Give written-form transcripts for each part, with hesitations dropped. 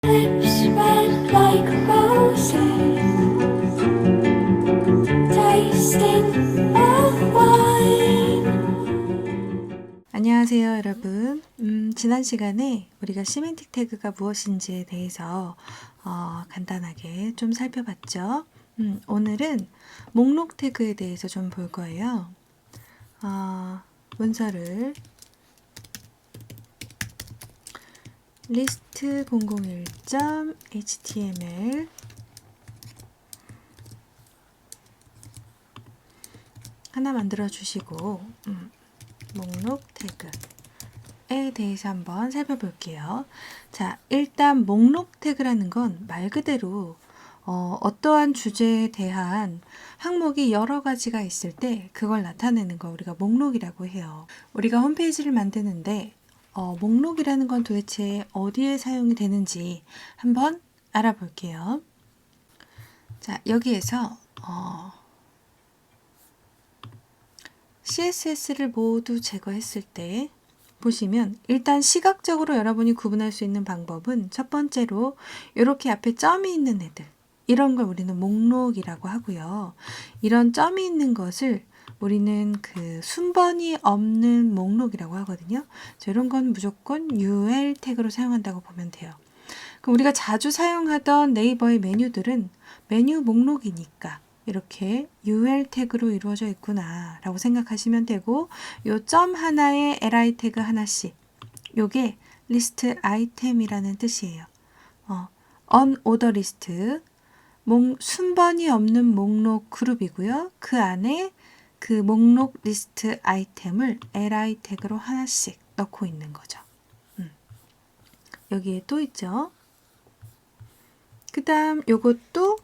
Lips red like roses, tasting of wine. 안녕하세요, 여러분. 지난 시간에 우리가 시멘틱 태그가 무엇인지에 대해서 간단하게 좀 살펴봤죠. 오늘은 목록 태그에 대해서 좀 볼 거예요. 문서를 list 001.html 하나 만들어 주시고 목록 태그에 대해서 한번 살펴볼게요. 자, 일단 목록 태그라는 건 말 그대로 어떠한 주제에 대한 항목이 여러 가지가 있을 때 그걸 나타내는 거 우리가 목록이라고 해요. 우리가 홈페이지를 만드는데 목록이라는 건 도대체 어디에 사용이 되는지 한번 알아볼게요. 자, 여기에서 CSS를 모두 제거했을 때 보시면 일단 시각적으로 여러분이 구분할 수 있는 방법은 첫 번째로 이렇게 앞에 점이 있는 애들, 이런 걸 우리는 목록이라고 하고요. 이런 점이 있는 것을 우리는 그 순번이 없는 목록이라고 하거든요. 이런 건 무조건 UL 태그로 사용한다고 보면 돼요. 그럼 우리가 자주 사용하던 네이버의 메뉴들은 메뉴 목록이니까 이렇게 UL 태그로 이루어져 있구나 라고 생각하시면 되고, 요 점 하나에 li 태그 하나씩, 요게 리스트 아이템이라는 뜻이에요. unorder 리스트, 순번이 없는 목록 그룹이고요. 그 안에 그 목록 리스트 아이템을 li 태그로 하나씩 넣고 있는 거죠. 여기에 또 있죠. 그 다음 요것도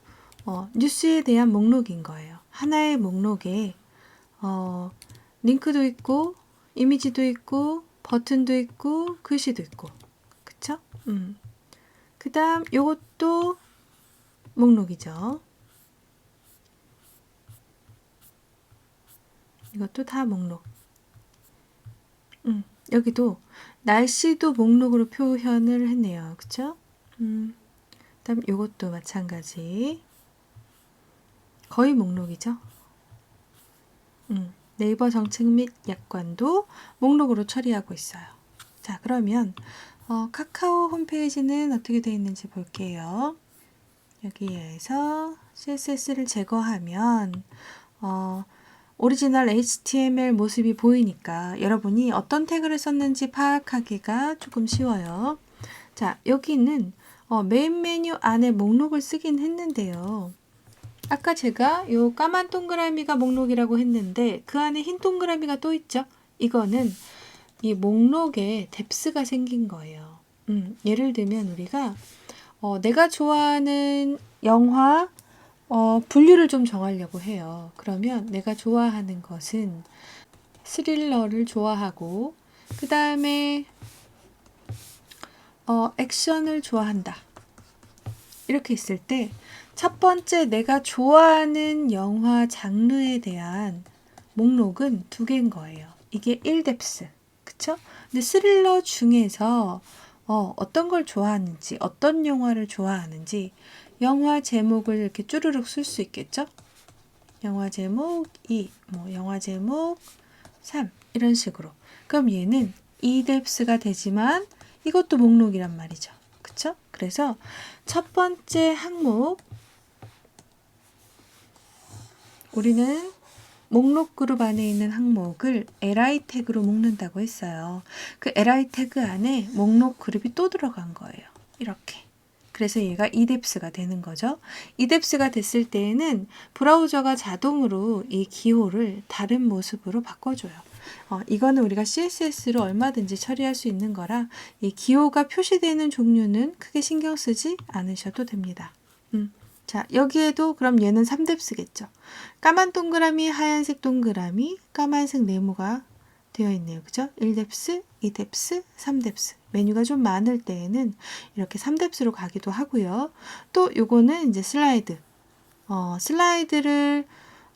뉴스에 대한 목록인 거예요. 하나의 목록에 링크도 있고 이미지도 있고 버튼도 있고 글씨도 있고, 그쵸? 그 다음 요것도 목록이죠. 이것도 다 목록. 여기도 날씨도 목록으로 표현을 했네요. 그쵸? 그다음 요것도 마찬가지. 거의 목록이죠. 네이버 정책 및 약관도 목록으로 처리하고 있어요. 자, 그러면 카카오 홈페이지는 어떻게 되어 있는지 볼게요. 여기에서 CSS를 제거하면 오리지널 HTML 모습이 보이니까 여러분이 어떤 태그를 썼는지 파악하기가 조금 쉬워요. 자, 여기는 메인 메뉴 안에 목록을 쓰긴 했는데요. 아까 제가 요 까만 동그라미가 목록이라고 했는데 그 안에 흰 동그라미가 또 있죠. 이거는 이 목록에 뎁스가 생긴 거예요. 예를 들면 우리가 내가 좋아하는 영화 분류를 좀 정하려고 해요. 그러면 내가 좋아하는 것은 스릴러를 좋아하고, 그 다음에 액션을 좋아한다. 이렇게 있을 때 첫 번째 내가 좋아하는 영화 장르에 대한 목록은 두 개인 거예요. 이게 1뎁스. 그쵸? 근데 스릴러 중에서 어떤 걸 좋아하는지, 어떤 영화를 좋아하는지 영화 제목을 이렇게 쭈르륵 쓸 수 있겠죠? 영화 제목 2, 영화 제목 3 이런 식으로. 그럼 얘는 2뎁스가 되지만 이것도 목록이란 말이죠. 그쵸? 그래서 첫 번째 항목, 우리는 목록 그룹 안에 있는 항목을 li 태그로 묶는다고 했어요. 그 li 태그 안에 목록 그룹이 또 들어간 거예요. 이렇게. 그래서 얘가 2뎁스가 되는 거죠. 2뎁스가 됐을 때에는 브라우저가 자동으로 이 기호를 다른 모습으로 바꿔줘요. 이거는 우리가 CSS로 얼마든지 처리할 수 있는 거라 이 기호가 표시되는 종류는 크게 신경 쓰지 않으셔도 됩니다. 자, 여기에도 그럼 얘는 3뎁스겠죠. 까만 동그라미, 하얀색 동그라미, 까만색 네모가 되어 있네요. 그죠? 1뎁스, 2뎁스, 3뎁스. 메뉴가 좀 많을 때에는 이렇게 3뎁스로 가기도 하고요. 또 요거는 이제 슬라이드. 슬라이드를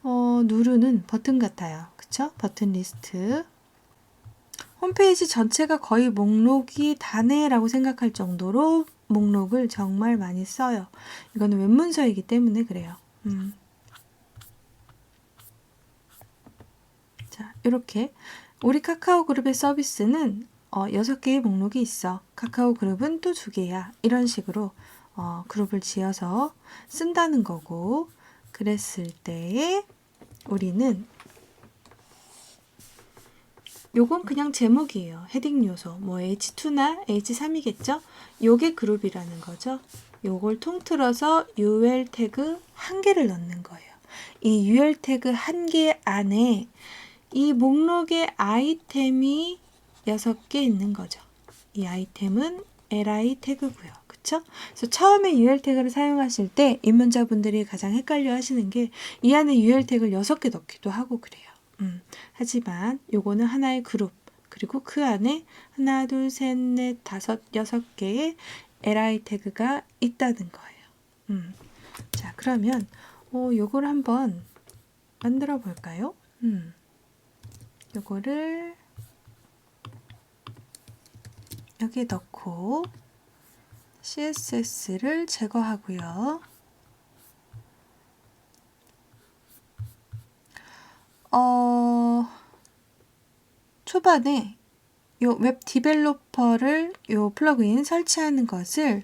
누르는 버튼 같아요. 그쵸? 버튼 리스트. 홈페이지 전체가 거의 목록이 다네라고 생각할 정도로 목록을 정말 많이 써요. 이거는 웹문서이기 때문에 그래요. 자, 이렇게 우리 카카오 그룹의 서비스는 6개의 목록이 있어. 카카오 그룹은 또 2개야. 이런 식으로 그룹을 지어서 쓴다는 거고, 그랬을 때 우리는 요건 그냥 제목이에요. 헤딩 요소. 뭐 H2나 H3이겠죠? 요게 그룹이라는 거죠. 요걸 통틀어서 UL 태그 1개를 넣는 거예요. 이 UL 태그 1개 안에 이 목록의 아이템이 6개 있는 거죠. 이 아이템은 li 태그고요. 그쵸? 그래서 처음에 UL 태그를 사용하실 때 입문자분들이 가장 헷갈려 하시는 게 이 안에 UL 태그를 6개 넣기도 하고 그래요. 하지만 요거는 하나의 그룹, 그리고 그 안에 하나, 둘, 셋, 넷, 다섯, 6개의 li 태그가 있다는 거예요. 자, 그러면 요걸 한번 만들어 볼까요? 요거를 여기에 넣고 CSS를 제거하고요. 초반에 요 웹 디벨로퍼를 요 플러그인 설치하는 것을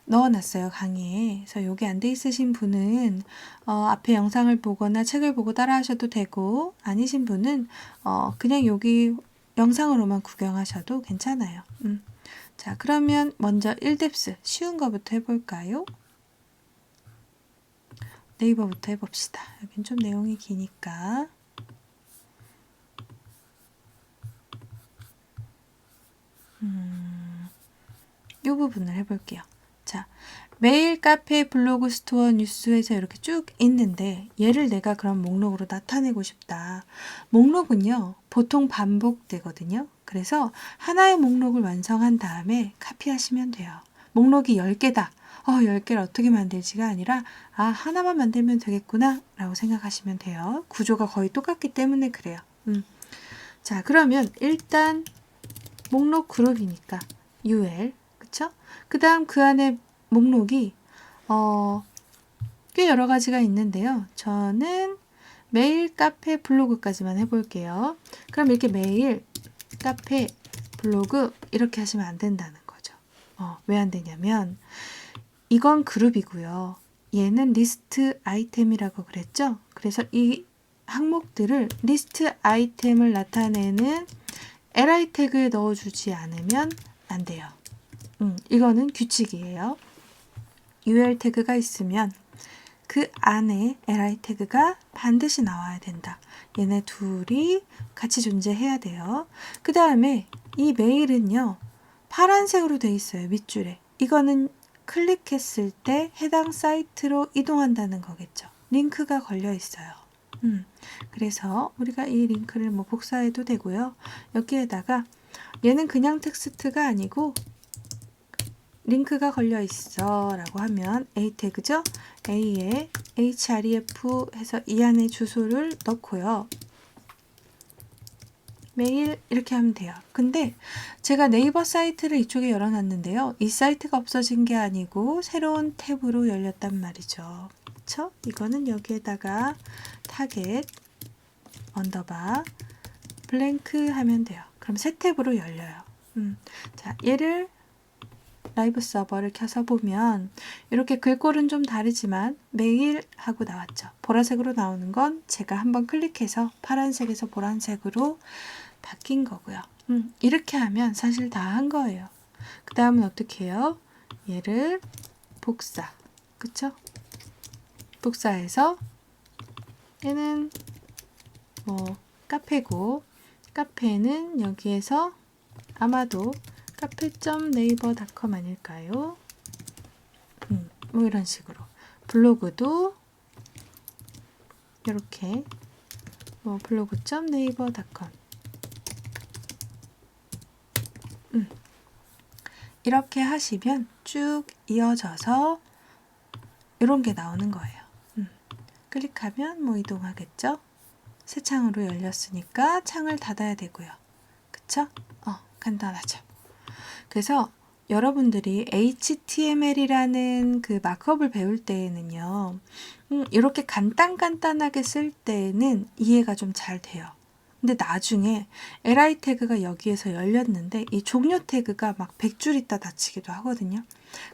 넣어놨어요, 강의에. 그래서 요게 안 돼 있으신 분은 앞에 영상을 보거나 책을 보고 따라 하셔도 되고, 아니신 분은 그냥 여기 영상으로만 구경하셔도 괜찮아요. 자, 그러면 먼저 1뎁스 쉬운 거부터 해볼까요? 네이버부터 해봅시다. 여긴 좀 내용이 기니까. 이 부분을 해볼게요. 자, 메일, 카페, 블로그, 스토어, 뉴스에서 이렇게 쭉 있는데 얘를 내가 그럼 목록으로 나타내고 싶다. 목록은요, 보통 반복되거든요. 그래서 하나의 목록을 완성한 다음에 카피하시면 돼요. 목록이 10개다. 10개를 어떻게 만들지가 아니라 하나만 만들면 되겠구나 라고 생각하시면 돼요. 구조가 거의 똑같기 때문에 그래요. 자, 그러면 일단 목록 그룹이니까 UL, 그쵸? 그 다음 그 안에 목록이 꽤 여러 가지가 있는데요. 저는 메일, 카페, 블로그까지만 해볼게요. 그럼 이렇게 메일, 카페, 블로그 이렇게 하시면 안 된다는 거죠. 왜 안 되냐면 이건 그룹이고요. 얘는 리스트 아이템이라고 그랬죠? 그래서 이 항목들을 리스트 아이템을 나타내는 li 태그에 넣어주지 않으면 안 돼요. 이거는 규칙이에요. ul 태그가 있으면 그 안에 li 태그가 반드시 나와야 된다. 얘네 둘이 같이 존재해야 돼요. 그 다음에 이 메일은요, 파란색으로 돼 있어요. 밑줄에. 이거는 클릭했을 때 해당 사이트로 이동한다는 거겠죠. 링크가 걸려 있어요. 그래서 우리가 이 링크를 뭐 복사해도 되고요. 여기에다가 얘는 그냥 텍스트가 아니고 링크가 걸려 있어 라고 하면 A 태그죠. A에 href 해서 이 안에 주소를 넣고요. 메일 이렇게 하면 돼요. 근데 제가 네이버 사이트를 이쪽에 열어놨는데요. 이 사이트가 없어진 게 아니고 새로운 탭으로 열렸단 말이죠. 그쵸? 이거는 여기에다가 타겟 언더바 블랭크 하면 돼요. 그럼 새 탭으로 열려요. 자, 얘를 라이브 서버를 켜서 보면 이렇게 글꼴은 좀 다르지만 메일 하고 나왔죠. 보라색으로 나오는 건 제가 한번 클릭해서 파란색에서 보라색으로 바뀐 거고요. 이렇게 하면 사실 다 한 거예요. 그 다음은 어떻게 해요? 얘를 복사, 그쵸? 복사해서 얘는 뭐 카페고, 카페는 여기에서 아마도 카페.naver.com 아닐까요? 뭐 이런 식으로. 블로그도 이렇게 뭐 블로그.naver.com 이렇게 하시면 쭉 이어져서 이런 게 나오는 거예요. 클릭하면 뭐 이동하겠죠? 새 창으로 열렸으니까 창을 닫아야 되고요. 그쵸? 간단하죠? 그래서 여러분들이 HTML이라는 그 마크업을 배울 때에는요, 이렇게 간단하게 쓸 때에는 이해가 좀 잘 돼요. 근데 나중에 li 태그가 여기에서 열렸는데 이 종료 태그가 막 100줄 있다 닫히기도 하거든요.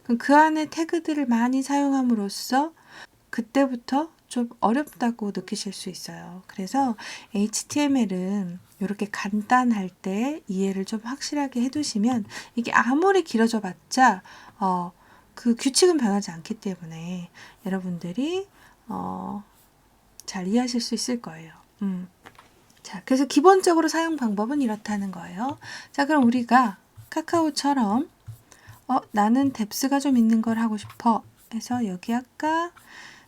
그럼 그 안에 태그들을 많이 사용함으로써 그때부터 좀 어렵다고 느끼실 수 있어요. 그래서 HTML은 이렇게 간단할 때 이해를 좀 확실하게 해두시면 이게 아무리 길어져 봤자 그 규칙은 변하지 않기 때문에 여러분들이 잘 이해하실 수 있을 거예요. 자, 그래서 기본적으로 사용 방법은 이렇다는 거예요. 자, 그럼 우리가 카카오처럼 나는 뎁스가 좀 있는 걸 하고 싶어 해서 여기 아까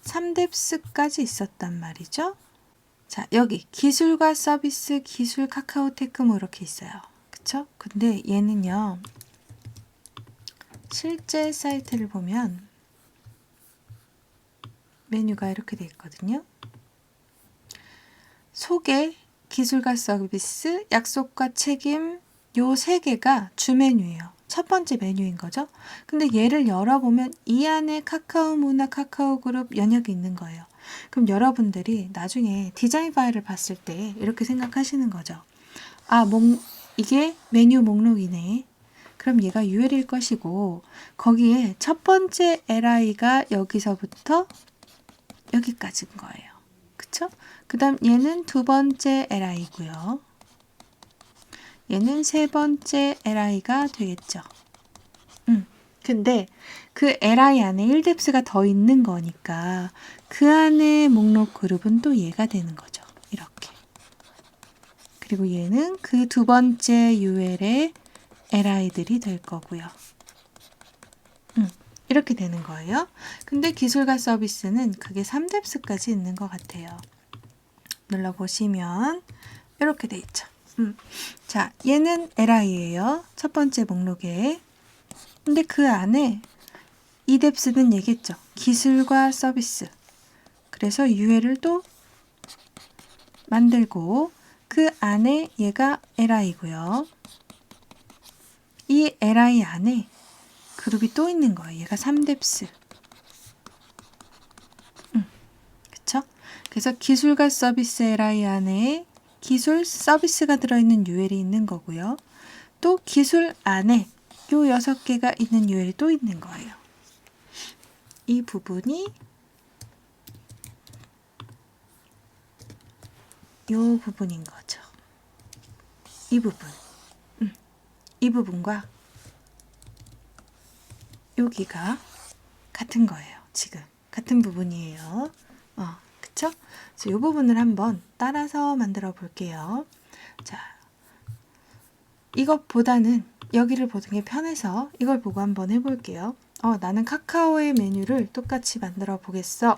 3뎁스까지 있었단 말이죠. 자, 여기 기술과 서비스, 기술, 카카오테크 뭐 이렇게 있어요. 그쵸? 근데 얘는요, 실제 사이트를 보면 메뉴가 이렇게 돼 있거든요. 소개, 기술과 서비스, 약속과 책임, 요 세 개가 주 메뉴예요. 첫 번째 메뉴인 거죠. 근데 얘를 열어보면 이 안에 카카오 문화, 카카오 그룹 영역이 있는 거예요. 그럼 여러분들이 나중에 디자인 파일을 봤을 때 이렇게 생각하시는 거죠. 이게 메뉴 목록이네. 그럼 얘가 UL일 것이고 거기에 첫 번째 li가 여기서부터 여기까지인 거예요. 그쵸? 그 다음 얘는 두 번째 li고요. 얘는 세 번째 li가 되겠죠. 근데 그 li 안에 1뎁스가 더 있는 거니까 그 안에 목록 그룹은 또 얘가 되는 거죠. 이렇게. 그리고 얘는 그 두 번째 UL의 li들이 될 거고요. 이렇게 되는 거예요. 근데 기술과 서비스는 그게 3뎁스까지 있는 것 같아요. 눌러보시면 이렇게 돼 있죠. 자, 얘는 li예요. 첫 번째 목록에. 근데 그 안에 이 뎁스는 얘기했죠. 기술과 서비스. 그래서 UL을 또 만들고 그 안에 얘가 li고요. 이 li 안에 그룹이 또 있는 거예요. 얘가 3뎁스. 그쵸? 그래서 기술과 서비스 li 안에 기술 서비스가 들어있는 UL이 있는 거고요. 또 기술 안에 요 6개가 있는 UL이 또 있는 거예요. 이 부분이 요 부분인 거죠. 이 부분. 이 부분과 여기가 같은 거예요. 지금 같은 부분이에요. 그쵸? 그래서 이 부분을 한번 따라서 만들어 볼게요. 자, 이것보다는 여기를 보는 게 편해서 이걸 보고 한번 해볼게요. 나는 카카오의 메뉴를 똑같이 만들어 보겠어.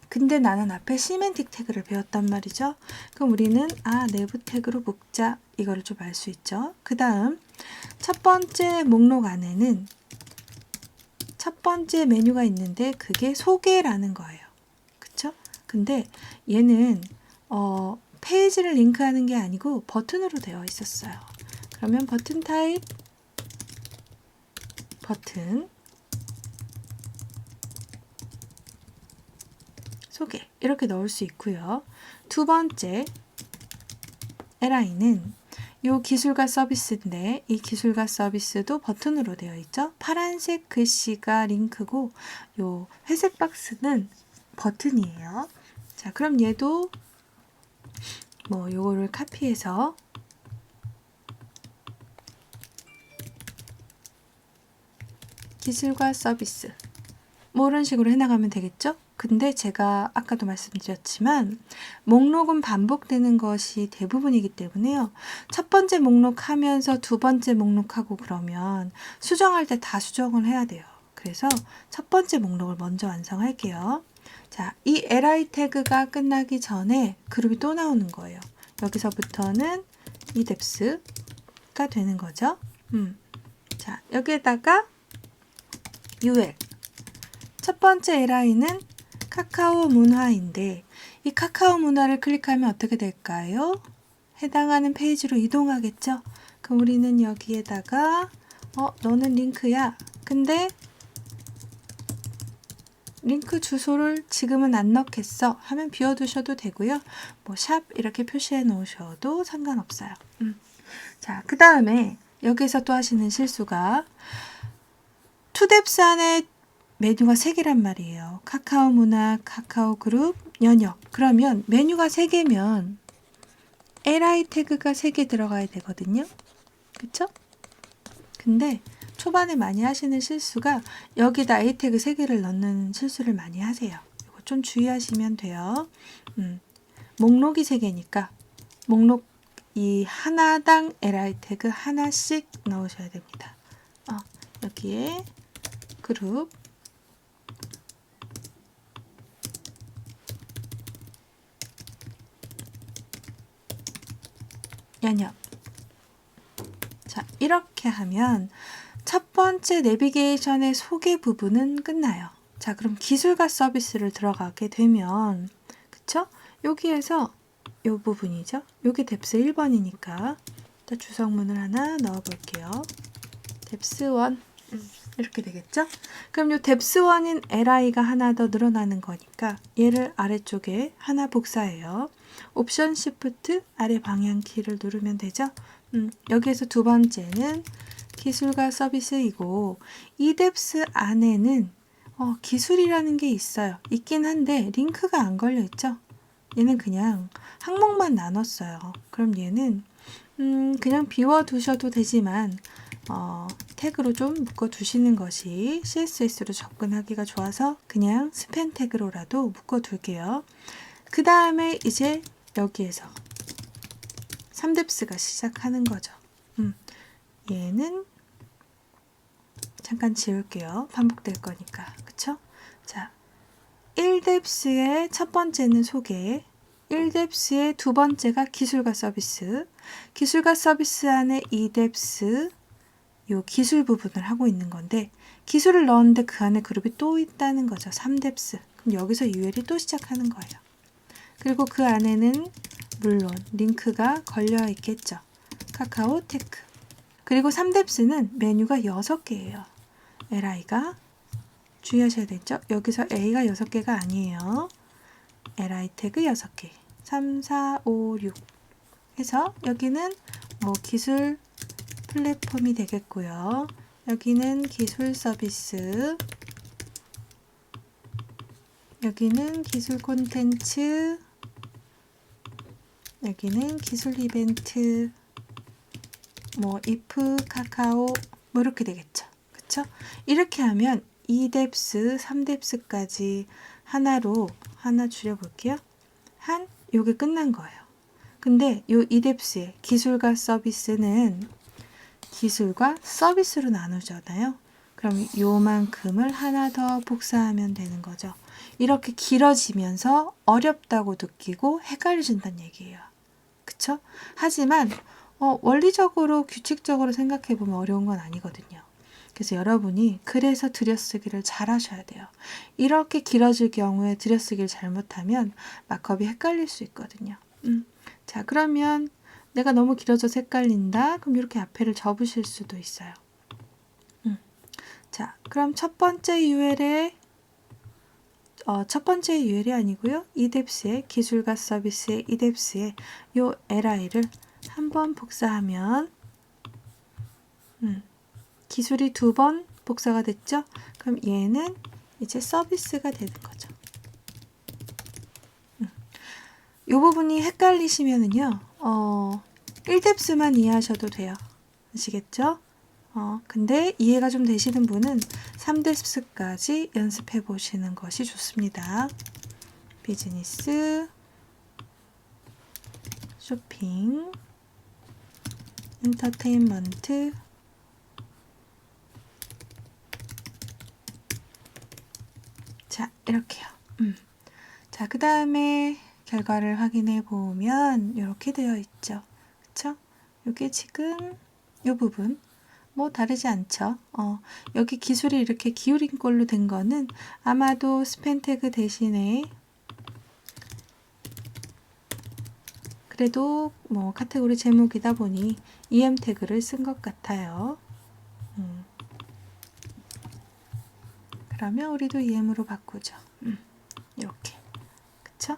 근데 나는 앞에 시멘틱 태그를 배웠단 말이죠. 그럼 우리는 내부 태그로 묶자. 이거를 좀 알 수 있죠. 그 다음 첫 번째 목록 안에는 첫 번째 메뉴가 있는데 그게 소개라는 거예요. 그쵸? 근데 얘는 페이지를 링크하는 게 아니고 버튼으로 되어 있었어요. 그러면 버튼 타입, 버튼, 소개 이렇게 넣을 수 있고요. 두 번째 li는 요 기술과 서비스인데 이 기술과 서비스도 버튼으로 되어 있죠. 파란색 글씨가 링크고 요 회색 박스는 버튼이에요. 자, 그럼 얘도 요거를 카피해서 기술과 서비스 이런 식으로 해나가면 되겠죠? 근데 제가 아까도 말씀드렸지만 목록은 반복되는 것이 대부분이기 때문에요. 첫 번째 목록 하면서 두 번째 목록하고 그러면 수정할 때 다 수정을 해야 돼요. 그래서 첫 번째 목록을 먼저 완성할게요. 자, 이 li 태그가 끝나기 전에 그룹이 또 나오는 거예요. 여기서부터는 이 뎁스가 되는 거죠. 자, 여기에다가 UL 첫 번째 li는 카카오 문화인데 이 카카오 문화를 클릭하면 어떻게 될까요? 해당하는 페이지로 이동하겠죠? 그럼 우리는 여기에다가 너는 링크야. 근데 링크 주소를 지금은 안 넣겠어 하면 비워두셔도 되고요. 뭐 샵 이렇게 표시해 놓으셔도 상관없어요. 자, 그 다음에 여기서 또 하시는 실수가 투뎁스 안에 메뉴가 3개란 말이에요. 카카오 문화, 카카오 그룹, 연역. 그러면 메뉴가 3개면 li 태그가 3개 들어가야 되거든요. 그쵸? 근데 초반에 많이 하시는 실수가 여기다 a 태그 3개를 넣는 실수를 많이 하세요. 이거 좀 주의하시면 돼요. 목록이 3개니까 목록 이 하나당 li 태그 하나씩 넣으셔야 됩니다. 여기에 그룹, 연역. 자, 이렇게 하면 첫 번째 내비게이션의 소개 부분은 끝나요. 자, 그럼 기술과 서비스를 들어가게 되면, 그쵸? 여기에서 요 부분이죠. 여기 뎁스 1번이니까 주석문을 하나 넣어 볼게요. 뎁스 1 이렇게 되겠죠? 그럼 요 뎁스 1인 li가 하나 더 늘어나는 거니까 얘를 아래쪽에 하나 복사해요. 옵션 시프트 아래 방향 키를 누르면 되죠? 여기에서 두 번째는 기술과 서비스이고 이 뎁스 안에는 기술이라는 게 있어요. 있긴 한데 링크가 안 걸려 있죠? 얘는 그냥 항목만 나눴어요. 그럼 얘는 그냥 비워두셔도 되지만 태그로 좀 묶어두시는 것이 CSS로 접근하기가 좋아서 그냥 스팸 태그로라도 묶어둘게요. 그 다음에 이제 여기에서 3뎁스가 시작하는 거죠. 얘는 잠깐 지울게요. 반복될 거니까. 그쵸? 자, 1뎁스의 첫 번째는 소개, 1뎁스의 두 번째가 기술과 서비스, 기술과 서비스 안에 2뎁스 요 기술 부분을 하고 있는 건데 기술을 넣었는데 그 안에 그룹이 또 있다는 거죠. 3뎁스. 그럼 여기서 UL이 또 시작하는 거예요. 그리고 그 안에는 물론 링크가 걸려 있겠죠. 카카오 테크. 그리고 3뎁스는 메뉴가 6개예요. li가 주의하셔야 되죠. 여기서 a가 6개가 아니에요. li 태그 6개. 3, 4, 5, 6 해서 여기는 뭐 기술 플랫폼이 되겠고요. 여기는 기술 서비스, 여기는 기술 콘텐츠, 여기는 기술 이벤트, 뭐 if, 카카오 뭐 이렇게 되겠죠. 그쵸? 이렇게 하면 2뎁스, 3뎁스까지 하나로 하나 줄여볼게요. 요게 끝난 거예요. 근데 요 2뎁스의 기술과 서비스는 기술과 서비스로 나누잖아요. 그럼 요만큼을 하나 더 복사하면 되는 거죠. 이렇게 길어지면서 어렵다고 느끼고 헷갈려진다는 얘기예요. 그쵸? 하지만 원리적으로 규칙적으로 생각해 보면 어려운 건 아니거든요. 그래서 여러분이 그래서 들여쓰기를 잘 하셔야 돼요. 이렇게 길어질 경우에 들여쓰기를 잘못하면 마크업이 헷갈릴 수 있거든요. 자, 그러면 내가 너무 길어져서 헷갈린다. 그럼 이렇게 앞에를 접으실 수도 있어요. 자, 그럼 첫 번째 UL이 아니고요. 2뎁스의 기술과 서비스의 2뎁스의 요 li를 한번 복사하면 기술이 2번 복사가 됐죠? 그럼 얘는 이제 서비스가 되는 거죠. 이 부분이 헷갈리시면은요, 1뎁스만 이해하셔도 돼요. 아시겠죠? 근데 이해가 좀 되시는 분은 3뎁스까지 연습해 보시는 것이 좋습니다. 비즈니스, 쇼핑, 엔터테인먼트, 자, 이렇게요. 자, 그 다음에 결과를 확인해 보면 이렇게 되어 있죠. 그쵸? 이게 지금 이 부분 뭐 다르지 않죠. 여기 기술이 이렇게 기울인 걸로 된 거는 아마도 스팸 태그 대신에 그래도 뭐 카테고리 제목이다 보니 EM 태그를 쓴 것 같아요. 그러면 우리도 em으로 바꾸죠. 이렇게. 그쵸?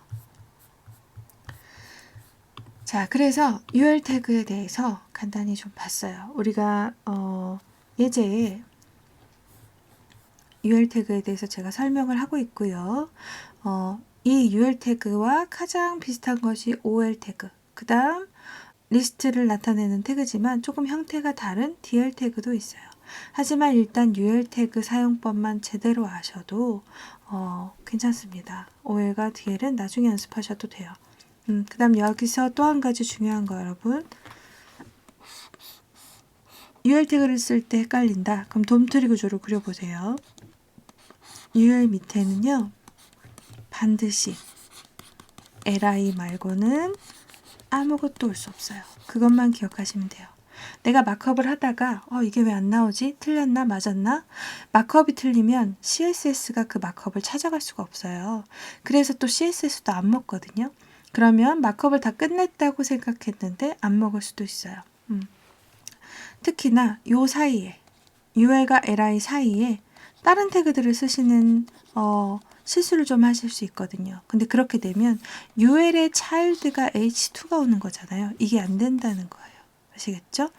자, 그래서 UL 태그에 대해서 간단히 좀 봤어요. 우리가 예제에 UL 태그에 대해서 제가 설명을 하고 있고요. 이 UL 태그와 가장 비슷한 것이 OL 태그. 그 다음 리스트를 나타내는 태그지만 조금 형태가 다른 DL 태그도 있어요. 하지만 일단 UL 태그 사용법만 제대로 아셔도 괜찮습니다. OL과 DL은 나중에 연습하셔도 돼요. 그 다음 여기서 또 한 가지 중요한 거 여러분. UL 태그를 쓸 때 헷갈린다. 그럼 돔트리 구조를 그려보세요. UL 밑에는요. 반드시 li 말고는 아무것도 올 수 없어요. 그것만 기억하시면 돼요. 내가 마크업을 하다가 이게 왜 안 나오지? 틀렸나? 맞았나? 마크업이 틀리면 CSS가 그 마크업을 찾아갈 수가 없어요. 그래서 또 CSS도 안 먹거든요. 그러면 마크업을 다 끝냈다고 생각했는데 안 먹을 수도 있어요. 특히나 요 사이에 UL과 li 사이에 다른 태그들을 쓰시는 실수를 좀 하실 수 있거든요. 근데 그렇게 되면 UL의 child가 h2가 오는 거잖아요. 이게 안 된다는 거예요. 아시겠죠?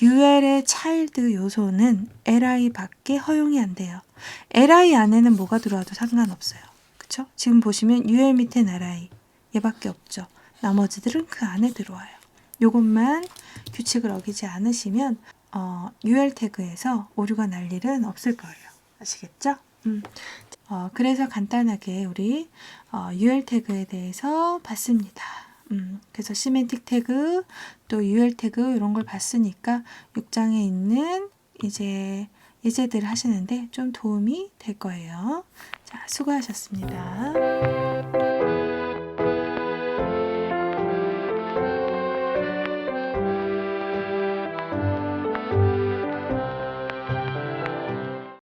UL의 child 요소는 li 밖에 허용이 안 돼요. li 안에는 뭐가 들어와도 상관없어요. 그쵸? 지금 보시면 UL 밑엔 li 얘밖에 없죠. 나머지들은 그 안에 들어와요. 요것만 규칙을 어기지 않으시면 UL 태그에서 오류가 날 일은 없을 거예요. 아시겠죠? 그래서 간단하게 우리 UL 태그에 대해서 봤습니다. 그래서 시멘틱 태그, 또 UL 태그 이런 걸 봤으니까 6장에 있는 이제 예제들 하시는데 좀 도움이 될 거예요. 자, 수고하셨습니다.